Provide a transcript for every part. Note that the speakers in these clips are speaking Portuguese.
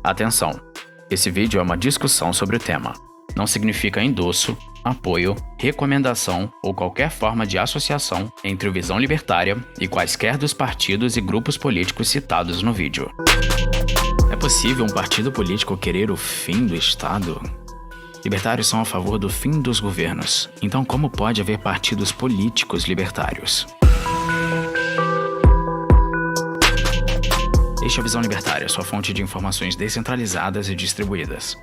Atenção! Esse vídeo é uma discussão sobre o tema. Não significa endosso, apoio, recomendação ou qualquer forma de associação entre o Visão Libertária e quaisquer dos partidos e grupos políticos citados no vídeo. É possível um partido político querer o fim do Estado? Libertários são a favor do fim dos governos. Então, como pode haver partidos políticos libertários? Este é a Visão Libertária, sua fonte de informações descentralizadas e distribuídas.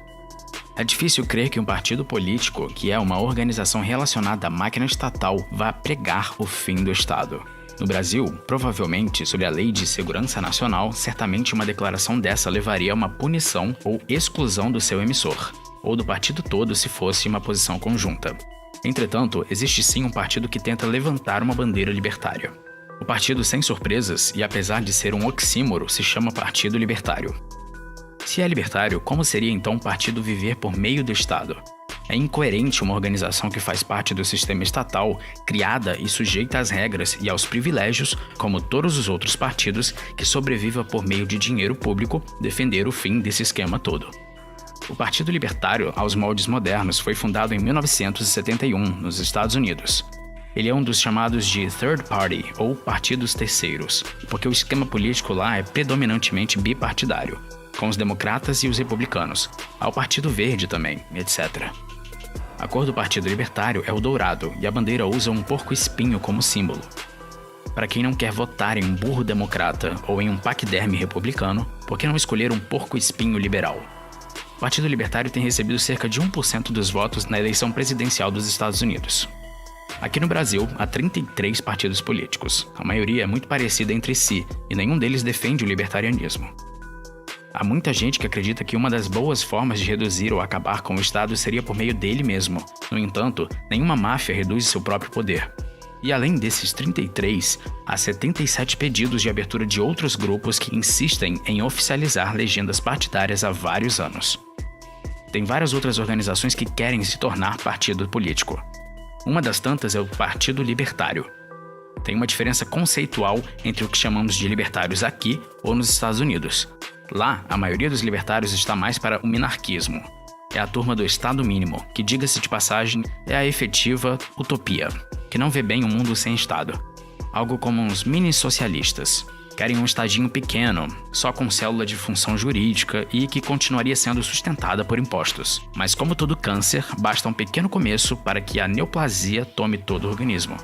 É difícil crer que um partido político, que é uma organização relacionada à máquina estatal, vá pregar o fim do Estado. No Brasil, provavelmente, sob a Lei de Segurança Nacional, certamente uma declaração dessa levaria a uma punição ou exclusão do seu emissor, ou do partido todo se fosse uma posição conjunta. Entretanto, existe sim um partido que tenta levantar uma bandeira libertária. O partido, sem surpresas, e apesar de ser um oxímoro, se chama Partido Libertário. Se é libertário, como seria então um partido viver por meio do Estado? É incoerente uma organização que faz parte do sistema estatal, criada e sujeita às regras e aos privilégios, como todos os outros partidos, que sobreviva por meio de dinheiro público, defender o fim desse esquema todo. O Partido Libertário, aos moldes modernos, foi fundado em 1971, nos Estados Unidos. Ele é um dos chamados de third party, ou partidos terceiros, porque o esquema político lá é predominantemente bipartidário, com os democratas e os republicanos, há o Partido Verde também, etc. A cor do Partido Libertário é o dourado, e a bandeira usa um porco-espinho como símbolo. Para quem não quer votar em um burro democrata ou em um paquiderme republicano, por que não escolher um porco-espinho liberal? O Partido Libertário tem recebido cerca de 1% dos votos na eleição presidencial dos Estados Unidos. Aqui no Brasil, há 33 partidos políticos. A maioria é muito parecida entre si, e nenhum deles defende o libertarianismo. Há muita gente que acredita que uma das boas formas de reduzir ou acabar com o Estado seria por meio dele mesmo. No entanto, nenhuma máfia reduz seu próprio poder. E além desses 33, há 77 pedidos de abertura de outros grupos que insistem em oficializar legendas partidárias há vários anos. Tem várias outras organizações que querem se tornar partido político. Uma das tantas é o Partido Libertário. Tem uma diferença conceitual entre o que chamamos de libertários aqui ou nos Estados Unidos. Lá, a maioria dos libertários está mais para o minarquismo. É a turma do Estado mínimo, que, diga-se de passagem, é a efetiva utopia, que não vê bem um mundo sem Estado. Algo como uns mini-socialistas. Querem um estadinho pequeno, só com célula de função jurídica e que continuaria sendo sustentada por impostos. Mas como todo câncer, basta um pequeno começo para que a neoplasia tome todo o organismo.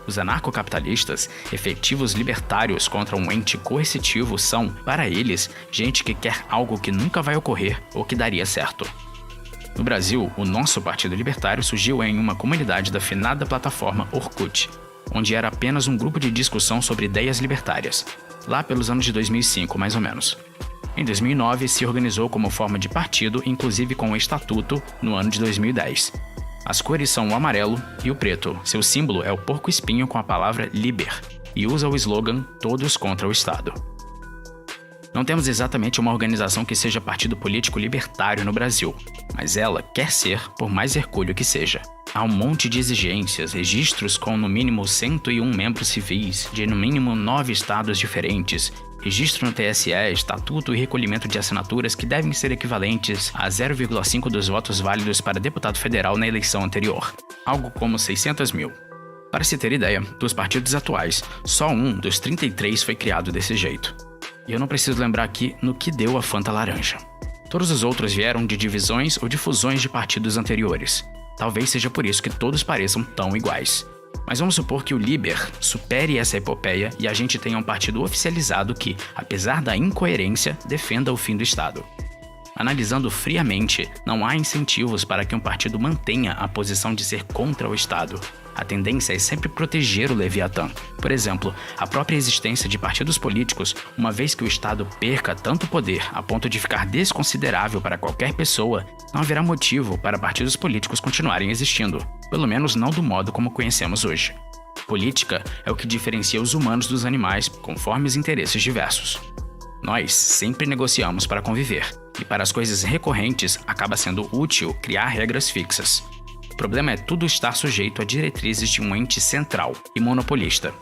Os anarcocapitalistas, efetivos libertários contra um ente coercitivo, são, para eles, gente que quer algo que nunca vai ocorrer ou que daria certo. No Brasil, o nosso Partido Libertário surgiu em uma comunidade da finada plataforma Orkut, onde era apenas um grupo de discussão sobre ideias libertárias, lá pelos anos de 2005, mais ou menos. Em 2009, se organizou como forma de partido, inclusive com o estatuto, no ano de 2010. As cores são o amarelo e o preto. Seu símbolo é o porco-espinho com a palavra liber, e usa o slogan Todos contra o Estado. Não temos exatamente uma organização que seja partido político libertário no Brasil, mas ela quer ser, por mais hercúleo que seja. Há um monte de exigências, registros com no mínimo 101 membros civis, de no mínimo 9 estados diferentes, registro no TSE, estatuto e recolhimento de assinaturas que devem ser equivalentes a 0,5 dos votos válidos para deputado federal na eleição anterior, algo como 600 mil. Para se ter ideia, dos partidos atuais, só um dos 33 foi criado desse jeito. E eu não preciso lembrar aqui no que deu a Fanta laranja. Todos os outros vieram de divisões ou de fusões de partidos anteriores. Talvez seja por isso que todos pareçam tão iguais. Mas vamos supor que o Liber supere essa epopeia e a gente tenha um partido oficializado que, apesar da incoerência, defenda o fim do Estado. Analisando friamente, não há incentivos para que um partido mantenha a posição de ser contra o Estado. A tendência é sempre proteger o Leviatã. Por exemplo, a própria existência de partidos políticos, uma vez que o Estado perca tanto poder a ponto de ficar desconsiderável para qualquer pessoa, não haverá motivo para partidos políticos continuarem existindo, pelo menos não do modo como conhecemos hoje. Política é o que diferencia os humanos dos animais, conforme os interesses diversos. Nós sempre negociamos para conviver, e para as coisas recorrentes acaba sendo útil criar regras fixas. O problema é tudo estar sujeito a diretrizes de um ente central e monopolista.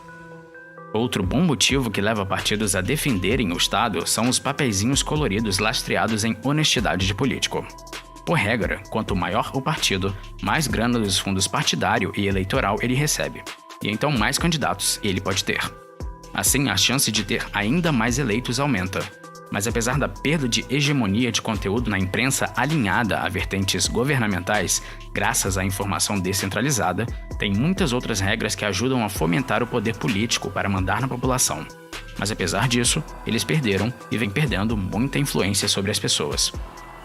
Outro bom motivo que leva partidos a defenderem o Estado são os papeizinhos coloridos lastreados em honestidade de político. Por regra, quanto maior o partido, mais grana dos fundos partidário e eleitoral ele recebe, e então mais candidatos ele pode ter. Assim, a chance de ter ainda mais eleitos aumenta. Mas apesar da perda de hegemonia de conteúdo na imprensa alinhada a vertentes governamentais, graças à informação descentralizada, tem muitas outras regras que ajudam a fomentar o poder político para mandar na população. Mas apesar disso, eles perderam e vêm perdendo muita influência sobre as pessoas.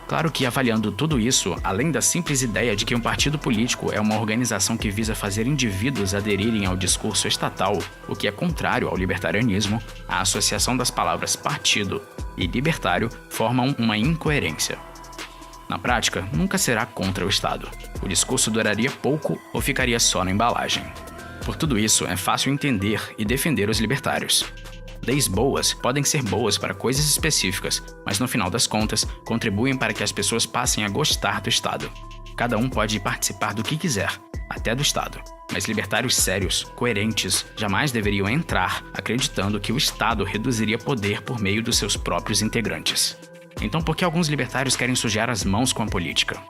Claro que, avaliando tudo isso, além da simples ideia de que um partido político é uma organização que visa fazer indivíduos aderirem ao discurso estatal, o que é contrário ao libertarianismo, a associação das palavras partido e libertário formam uma incoerência. Na prática, nunca será contra o Estado. O discurso duraria pouco ou ficaria só na embalagem. Por tudo isso, é fácil entender e defender os libertários. Leis boas podem ser boas para coisas específicas, mas no final das contas, contribuem para que as pessoas passem a gostar do Estado. Cada um pode participar do que quiser, até do Estado. Mas libertários sérios, coerentes, jamais deveriam entrar acreditando que o Estado reduziria poder por meio dos seus próprios integrantes. Então, por que alguns libertários querem sujar as mãos com a política?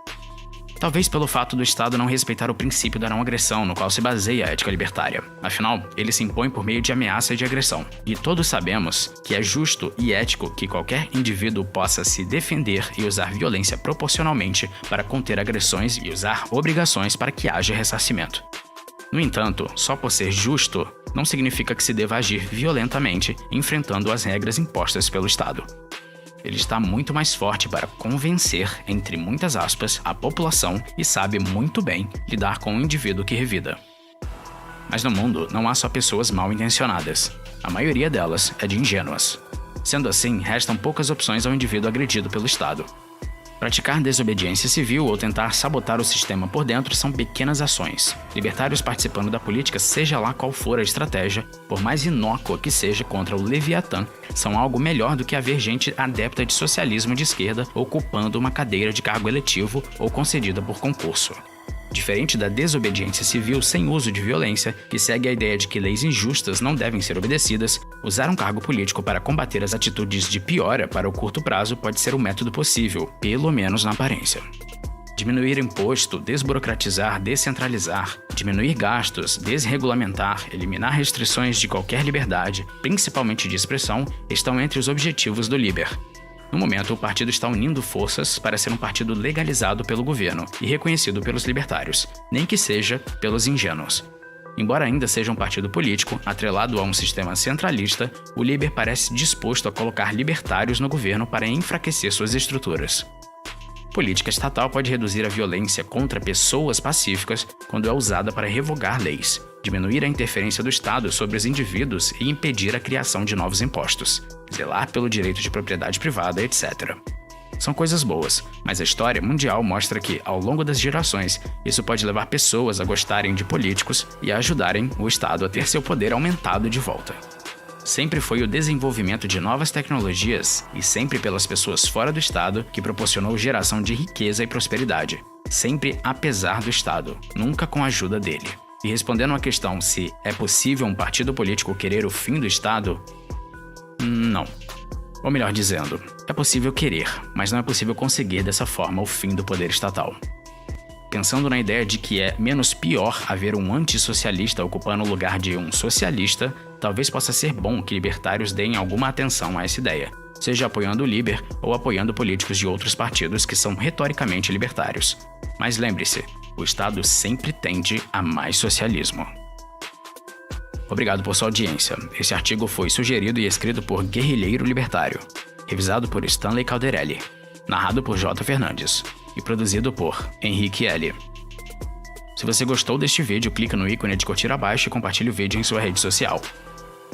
Talvez pelo fato do Estado não respeitar o princípio da não agressão, no qual se baseia a ética libertária. Afinal, ele se impõe por meio de ameaça e de agressão. E todos sabemos que é justo e ético que qualquer indivíduo possa se defender e usar violência proporcionalmente para conter agressões e usar obrigações para que haja ressarcimento. No entanto, só por ser justo, não significa que se deva agir violentamente, enfrentando as regras impostas pelo Estado. Ele está muito mais forte para convencer, entre muitas aspas, a população e sabe muito bem lidar com o indivíduo que revida. Mas no mundo não há só pessoas mal intencionadas. A maioria delas é de ingênuas. Sendo assim, restam poucas opções ao indivíduo agredido pelo Estado. Praticar desobediência civil ou tentar sabotar o sistema por dentro são pequenas ações. Libertários participando da política, seja lá qual for a estratégia, por mais inócua que seja contra o Leviatã, são algo melhor do que haver gente adepta de socialismo de esquerda ocupando uma cadeira de cargo eletivo ou concedida por concurso. Diferente da desobediência civil sem uso de violência, que segue a ideia de que leis injustas não devem ser obedecidas, usar um cargo político para combater as atitudes de piora para o curto prazo pode ser um método possível, pelo menos na aparência. Diminuir imposto, desburocratizar, descentralizar, diminuir gastos, desregulamentar, eliminar restrições de qualquer liberdade, principalmente de expressão, estão entre os objetivos do Liber. No momento, o partido está unindo forças para ser um partido legalizado pelo governo e reconhecido pelos libertários, nem que seja pelos ingênuos. Embora ainda seja um partido político, atrelado a um sistema centralista, o Liber parece disposto a colocar libertários no governo para enfraquecer suas estruturas. Política estatal pode reduzir a violência contra pessoas pacíficas quando é usada para revogar leis, diminuir a interferência do Estado sobre os indivíduos e impedir a criação de novos impostos, zelar pelo direito de propriedade privada, etc. São coisas boas, mas a história mundial mostra que, ao longo das gerações, isso pode levar pessoas a gostarem de políticos e a ajudarem o Estado a ter seu poder aumentado de volta. Sempre foi o desenvolvimento de novas tecnologias, e sempre pelas pessoas fora do Estado, que proporcionou geração de riqueza e prosperidade. Sempre apesar do Estado, nunca com a ajuda dele. E respondendo à questão se é possível um partido político querer o fim do Estado, não. Ou melhor dizendo, é possível querer, mas não é possível conseguir dessa forma o fim do poder estatal. Pensando na ideia de que é menos pior haver um antissocialista ocupando o lugar de um socialista, talvez possa ser bom que libertários deem alguma atenção a essa ideia, seja apoiando o Liber ou apoiando políticos de outros partidos que são retoricamente libertários. Mas lembre-se, o Estado sempre tende a mais socialismo. Obrigado por sua audiência. Esse artigo foi sugerido e escrito por Guerrilheiro Libertário, revisado por Stanley Calderelli, narrado por J. Fernandes e produzido por Henrique L. Se você gostou deste vídeo, clique no ícone de curtir abaixo e compartilhe o vídeo em sua rede social.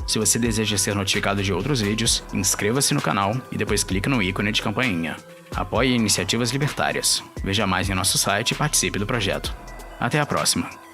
Se você deseja ser notificado de outros vídeos, inscreva-se no canal e depois clique no ícone de campainha. Apoie iniciativas libertárias. Veja mais em nosso site e participe do projeto. Até a próxima!